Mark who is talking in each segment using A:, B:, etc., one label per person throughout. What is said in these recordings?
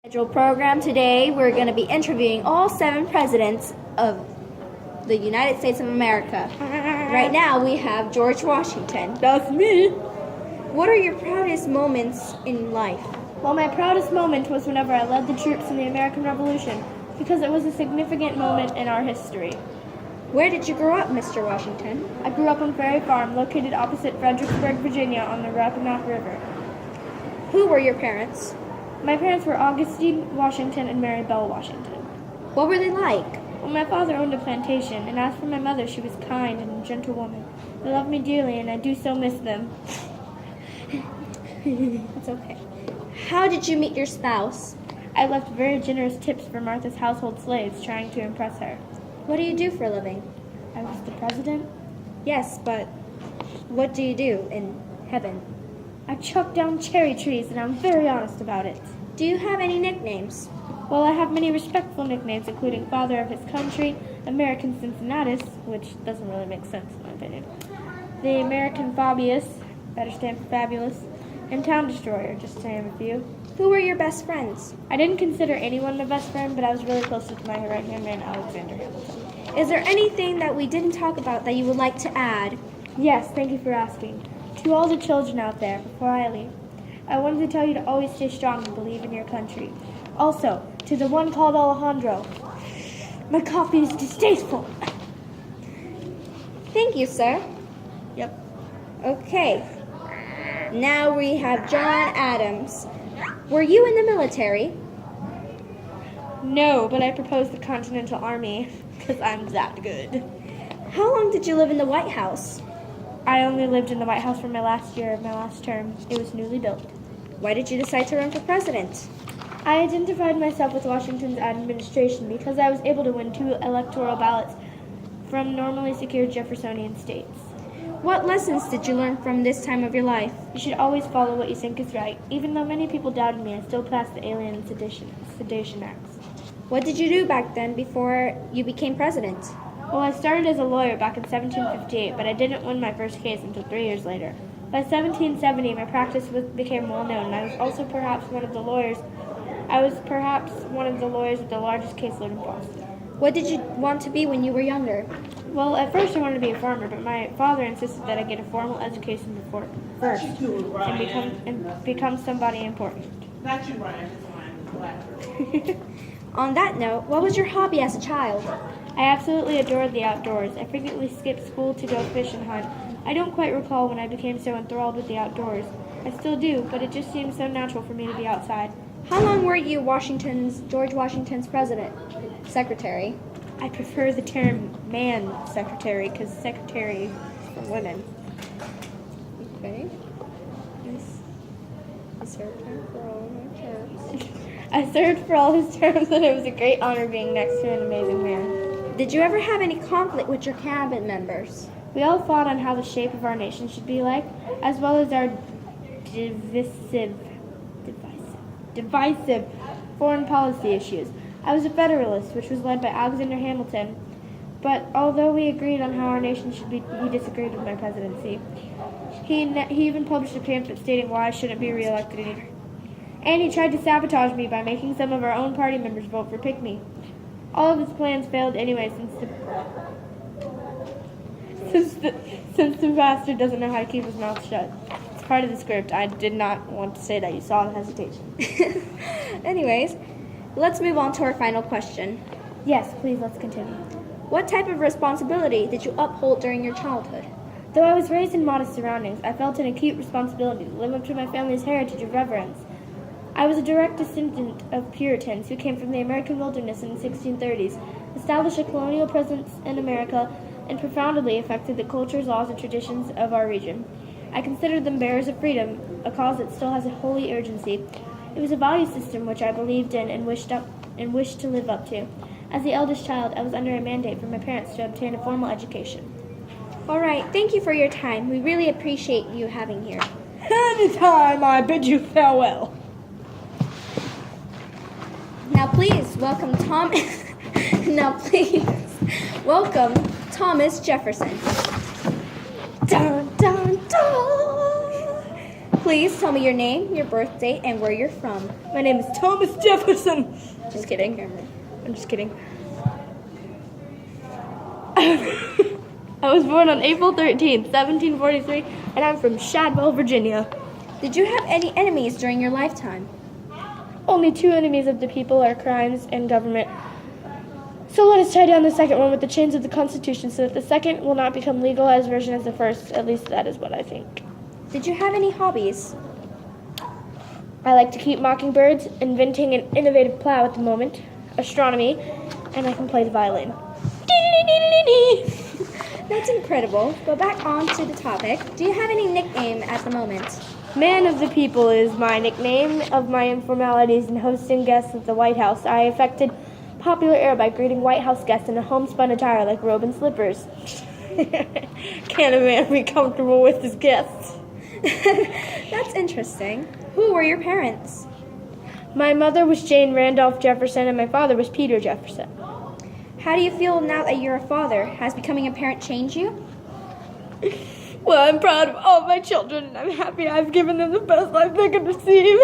A: Scheduled program today, we're going to be interviewing all 7 presidents of the United States of America. Right now, we have George Washington.
B: That's me.
A: What are your proudest moments in life?
B: Well, my proudest moment was whenever I led the troops in the American Revolution, because it was a significant moment in our history.
A: Where did you grow up, Mr. Washington?
B: I grew up on Ferry Farm, located opposite Fredericksburg, Virginia, on the Rappahannock River.
A: Who were your parents?
B: My parents were Augustine Washington and Mary Bell Washington.
A: What were they like?
B: Well, my father owned a plantation, and as for my mother, she was kind and a gentle woman. They loved me dearly, and I do so miss them.
A: It's okay. How did you meet your spouse?
B: I left very generous tips for Martha's household slaves, trying to impress her.
A: What do you do for a living?
B: I was the president.
A: Yes, but what do you do in heaven?
B: I chuck down cherry trees, and I'm very honest about it.
A: Do you have any nicknames?
B: Well, I have many respectful nicknames, including Father of His Country, American Cincinnatus, which doesn't really make sense in my opinion, the American Fabius, better stand for fabulous, and Town Destroyer, just to name a few.
A: Who were your best friends?
B: I didn't consider anyone my best friend, but I was really close with my right-hand man, Alexander Hamilton.
A: Is there anything that we didn't talk about that you would like to add?
B: Yes, thank you for asking. To all the children out there, before I leave, I wanted to tell you to always stay strong and believe in your country. Also, to the one called Alejandro, my coffee is distasteful.
A: Thank you, sir.
B: Yep.
A: Okay. Now we have John Adams. Were you in the military?
B: No, but I proposed the Continental Army because I'm that good.
A: How long did you live in the White House?
B: I only lived in the White House for my last year of my last term. It was newly built.
A: Why did you decide to run for president?
B: I identified myself with Washington's administration because I was able to win 2 electoral ballots from normally secure Jeffersonian states.
A: What lessons did you learn from this time of your life?
B: You should always follow what you think is right. Even though many people doubted me, I still passed the Alien and Sedition Acts.
A: What did you do back then before you became president?
B: Well, I started as a lawyer back in 1758, but I didn't win my first case until 3 years later. By 1770, my practice became well known, and I was also perhaps one of the lawyers with the largest caseload in Boston.
A: What did you want to be when you were younger?
B: Well, at first I wanted to be a farmer, but my father insisted that I get a formal education first and become somebody important.
C: Not you, Ryan.
A: On that note, what was your hobby as a child?
B: I absolutely adored the outdoors. I frequently skipped school to go fish and hunt. I don't quite recall when I became so enthralled with the outdoors. I still do, but it just seems so natural for me to be outside.
A: How long were you George Washington's secretary?
B: I prefer the term man secretary because secretary is for women.
A: Okay. I served him for all my terms.
B: I served for all his terms, and it was a great honor being next to an amazing man.
A: Did you ever have any conflict with your cabinet members?
B: We all fought on how the shape of our nation should be like, as well as our divisive foreign policy issues. I was a Federalist, which was led by Alexander Hamilton, but although we agreed on how our nation should be, he disagreed with my presidency. He even published a pamphlet stating why I shouldn't be reelected either. And he tried to sabotage me by making some of our own party members vote for Pick Me. All of his plans failed anyway since the bastard doesn't know how to keep his mouth shut. It's part of the script. I did not want to say that. You saw the hesitation.
A: Anyways, let's move on to our final question.
B: Yes, please, let's continue.
A: What type of responsibility did you uphold during your childhood?
B: Though I was raised in modest surroundings, I felt an acute responsibility to live up to my family's heritage of reverence. I was a direct descendant of Puritans who came from the American wilderness in the 1630s, established a colonial presence in America, and profoundly affected the cultures, laws, and traditions of our region. I considered them bearers of freedom, a cause that still has a holy urgency. It was a value system which I believed in and wished to live up to. As the eldest child, I was under a mandate from my parents to obtain a formal education.
A: All right, thank you for your time. We really appreciate you having here.
B: Anytime, I bid you farewell.
A: Now please welcome Thomas Jefferson. Dun, dun, dun. Please tell me your name, your birth date, and where you're from.
B: My name is Thomas Jefferson.
A: Just kidding.
B: I'm just kidding. I was born on April 13th, 1743, and I'm from Shadwell, Virginia.
A: Did you have any enemies during your lifetime?
B: Only two enemies of the people are crimes and government. So let us tie down the second one with the chains of the Constitution so that the second will not become legal as version as the first. At least that is what I think.
A: Did you have any hobbies?
B: I like to keep mockingbirds, inventing an innovative plow at the moment, astronomy, and I can play the violin.
A: That's incredible. Go back on to the topic. Do you have any nickname at the moment?
B: Man of the People is my nickname. Of my informalities in hosting guests at the White House, I affected popular air by greeting White House guests in a homespun attire like robe and slippers. Can a man be comfortable with his guests?
A: That's interesting. Who were your parents?
B: My mother was Jane Randolph Jefferson and my father was Peter Jefferson.
A: How do you feel now that you're a father? Has becoming a parent changed you?
B: Well, I'm proud of all my children and I'm happy I've given them the best life they could receive.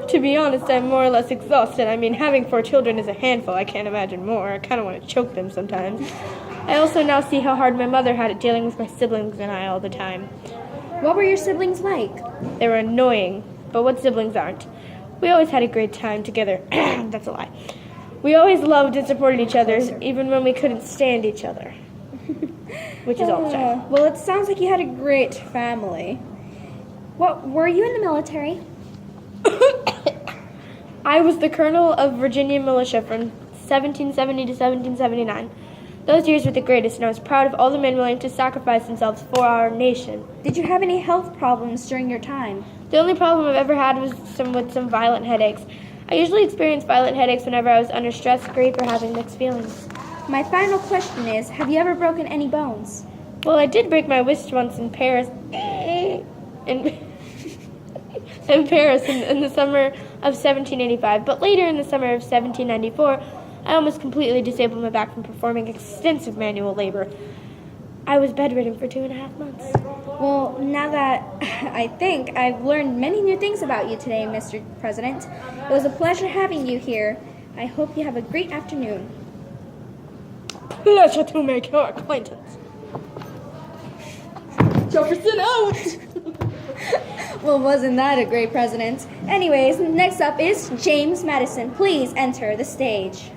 B: To be honest, I'm more or less exhausted. I mean, having 4 children is a handful. I can't imagine more. I kind of want to choke them sometimes. I also now see how hard my mother had it dealing with my siblings and I all the time.
A: What were your siblings like?
B: They were annoying, but what siblings aren't? We always had a great time together. That's a lie. We always loved and supported each other, even when we couldn't stand each other. Which is all the time.
A: Well, it sounds like you had a great family. What were you in the military?
B: I was the colonel of Virginia militia from 1770 to 1779. Those years were the greatest, and I was proud of all the men willing to sacrifice themselves for our nation.
A: Did you have any health problems during your time?
B: The only problem I've ever had was with some violent headaches. I usually experience violent headaches whenever I was under stress, grief, or having mixed feelings.
A: My final question is, have you ever broken any bones?
B: Well, I did break my wrist once in Paris. In Paris in the summer of 1785, but later in the summer of 1794, I almost completely disabled my back from performing extensive manual labor. I was bedridden for 2.5 months.
A: Well, now that I think I've learned many new things about you today, Mr. President. It was a pleasure having you here. I hope you have a great afternoon.
B: Pleasure to make your acquaintance. Jefferson out!
A: Well, wasn't that a great president? Anyways, next up is James Madison. Please enter the stage.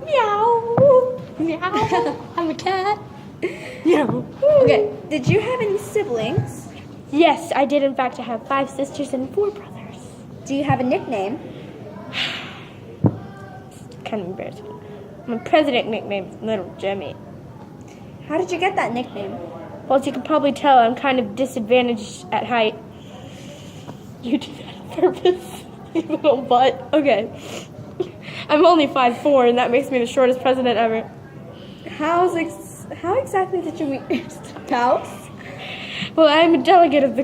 B: Meow. Meow. I'm a cat. Meow.
A: Okay, did you have any siblings?
B: Yes, I did. In fact, I have 5 sisters and 4 brothers.
A: Do you have a nickname?
B: Kind of embarrassing. My president nickname is Little Jimmy.
A: How did you get that nickname?
B: Well, as you can probably tell, I'm kind of disadvantaged at height. You do that on purpose, you little butt. Okay. I'm only 5'4", and that makes me the shortest president ever.
A: How exactly did you meet your spouse?
B: Well, I'm a delegate of the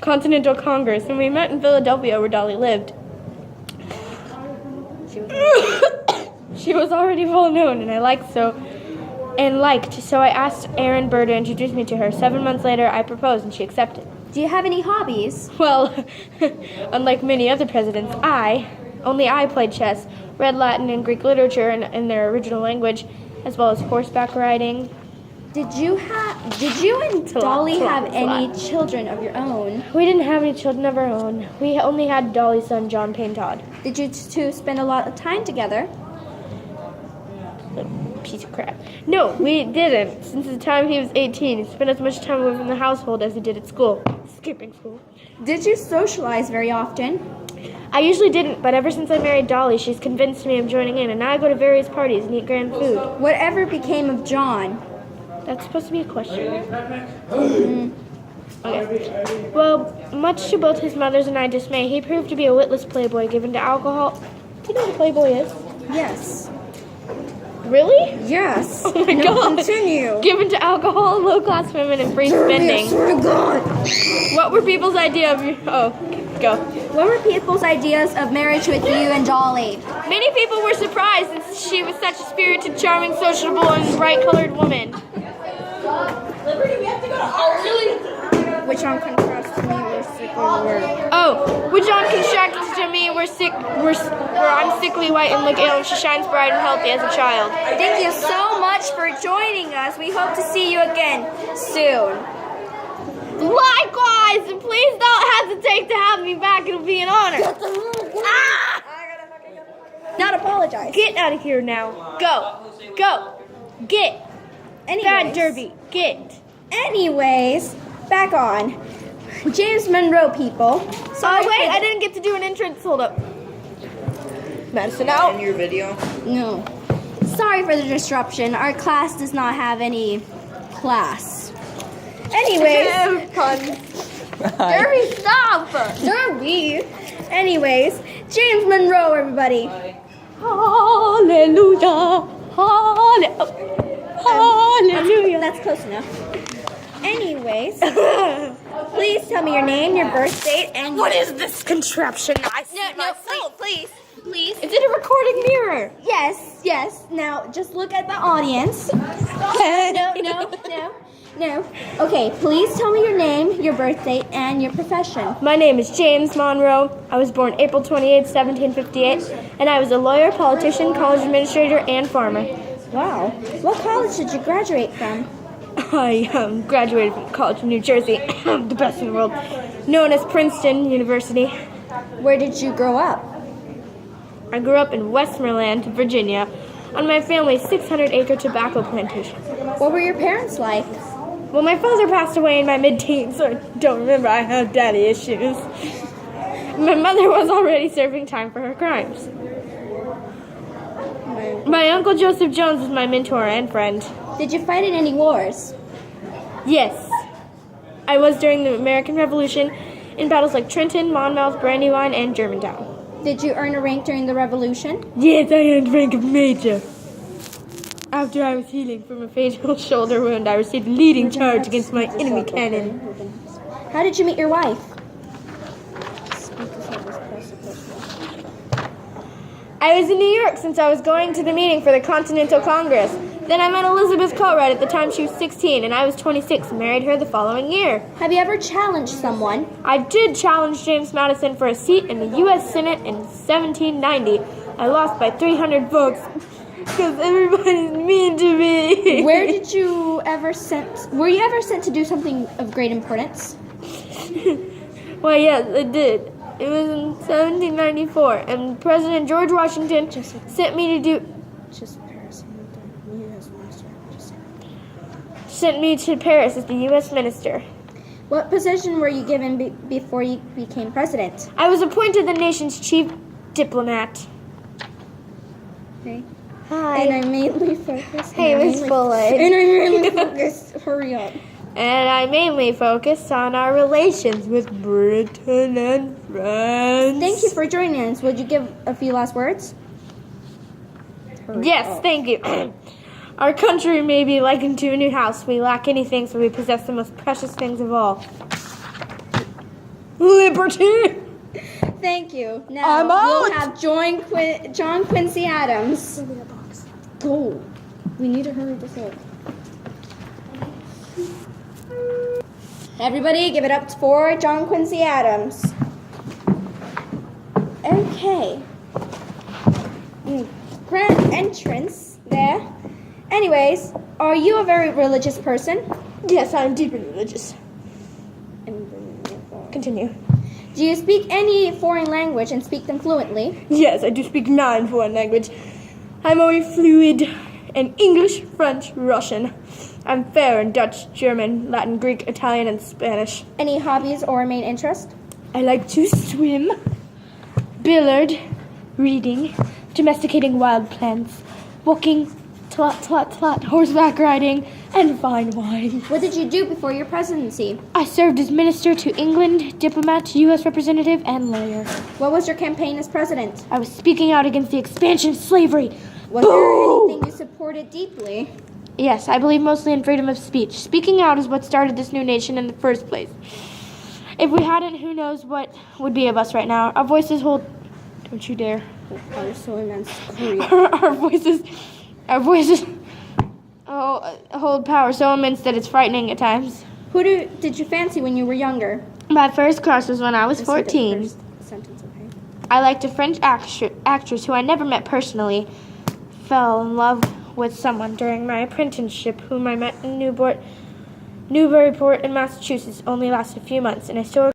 B: Continental Congress, and we met in Philadelphia, where Dolly lived. She was already well known, and liked, so I asked Aaron Burr to introduce me to her. 7 months later, I proposed, and she accepted.
A: Do you have any hobbies?
B: Well, unlike many other presidents, only I played chess, read Latin and Greek literature in their original language, as well as horseback riding.
A: Did you and Dolly have any children of your own?
B: We didn't have any children of our own. We only had Dolly's son, John Payne Todd.
A: Did you two spend a lot of time together?
B: Little piece of crap. No, we didn't. Since the time he was 18, he spent as much time away from the household as he did at school. Skipping school.
A: Did you socialize very often?
B: I usually didn't, but ever since I married Dolly, she's convinced me of joining in, and now I go to various parties and eat grand food.
A: Whatever became of John?
B: That's supposed to be a question. Okay. Well, much to both his mother's and I's dismay, he proved to be a witless playboy given to alcohol. Do you know what a playboy is?
A: Yes.
B: Really?
A: Yes.
B: Oh my God.
A: Continue.
B: Given to alcohol, low-class women, and free spending.
A: I swear to God.
B: What were people's idea of go.
A: What were people's ideas of marriage with you and Dolly?
B: Many people were surprised that she was such a spirited, charming, sociable, and bright-colored woman.
C: Liberty, we have to go to. Oh, really?
A: Which one contrasts to me were sick or were?
B: Oh, which one contracts to me where I'm sickly white and look ill, and she shines bright and healthy as a child.
A: Thank you so much for joining us. We hope to see you again soon.
B: Likewise, and please don't hesitate to have me back. It'll be an honor. Ah!
A: Not apologize.
B: Get out of here now. Go. Get. Bad
A: Anyways,
B: Derby. Get.
A: anyways, back on. James Monroe, people.
B: Oh, wait, I didn't get to do an entrance. Hold up. Madison out.
C: In your video.
A: No. Sorry for the disruption. Our class does not have any class. Anyways,
B: Derby, stop.
A: Derby. Anyways, James Monroe, everybody.
B: Hallelujah. Hallelujah.
A: That's close enough. Anyways, please tell me your name, your birth date, and
B: What is this contraption? I see
A: No, please.
B: Is it a recording mirror?
A: Yes. Now, just look at the audience. No. Okay, please tell me your name, your birth date, and your profession.
B: My name is James Monroe. I was born April 28, 1758, and I was a lawyer, politician, college administrator, and farmer.
A: Wow. What college did you graduate from?
B: I graduated from College of New Jersey, the best in the world, known as Princeton University.
A: Where did you grow up?
B: I grew up in Westmoreland, Virginia, on my family's 600-acre tobacco plantation.
A: What were your parents like?
B: Well, my father passed away in my mid-teens, so I don't remember. I had daddy issues. My mother was already serving time for her crimes. My uncle Joseph Jones was my mentor and friend.
A: Did you fight in any wars?
B: Yes. I was during the American Revolution in battles like Trenton, Monmouth, Brandywine, and Germantown.
A: Did you earn a rank during the Revolution?
B: Yes, I earned rank of major. After I was healing from a fatal shoulder wound, I received a leading charge against my enemy cannon.
A: How did you meet your wife?
B: I was in New York since I was going to the meeting for the Continental Congress. Then I met Elizabeth Colruyt at the time she was 16, and I was 26 and married her the following year.
A: Have you ever challenged someone?
B: I did challenge James Madison for a seat in the U.S. Senate in 1790. I lost by 300 votes because everybody's mean to me.
A: Were you ever sent to do something of great importance?
B: Well, yes, I did. It was in 1794, and President George Washington sent me to Paris as the U.S. minister.
A: What position were you given before you became president?
B: I was appointed the nation's chief diplomat.
A: Okay.
B: Hi.
A: And I mainly focused.
B: Hey, Miss Bullitt.
A: And I mainly focused. Hurry up.
B: And I mainly focus on our relations with Britain and France.
A: Thank you for joining us. Would you give a few last words?
B: Yes, thank you. Our country may be likened to a new house. We lack anything, so we possess the most precious things of all. Liberty!
A: Thank you. Now
B: I'm out.
A: we'll have John Quincy Adams. Go. We need to hurry this up. Everybody, give it up for John Quincy Adams. Okay. Grand entrance there. Anyways, are you a very religious person?
B: Yes, I'm deeply religious. Continue.
A: Do you speak any foreign language and speak them fluently?
B: Yes, I do speak 9 foreign languages. I'm only fluid in English, French, Russian. I'm fair in Dutch, German, Latin, Greek, Italian, and Spanish.
A: Any hobbies or main interest?
B: I like to swim, billiard, reading, domesticating wild plants, walking, trot, horseback riding, and fine wine.
A: What did you do before your presidency?
B: I served as minister to England, diplomat, U.S. representative, and lawyer.
A: What was your campaign as president?
B: I was speaking out against the expansion of slavery.
A: Was there anything you supported deeply?
B: Yes, I believe mostly in freedom of speech. Speaking out is what started this new nation in the first place. If we hadn't, who knows what would be of us right now. Our voices hold... Don't you dare.
A: Oh, so immense. Hurry up.
B: Our voices hold power so immense that it's frightening at times.
A: Who did you fancy when you were younger?
B: My first crush was when I was
A: Let's see the
B: 14.
A: first sentence, okay?
B: I liked a French actress who I never met personally. Fell in love with someone during my apprenticeship whom I met in Newburyport in Massachusetts. Only lasted a few months, and I still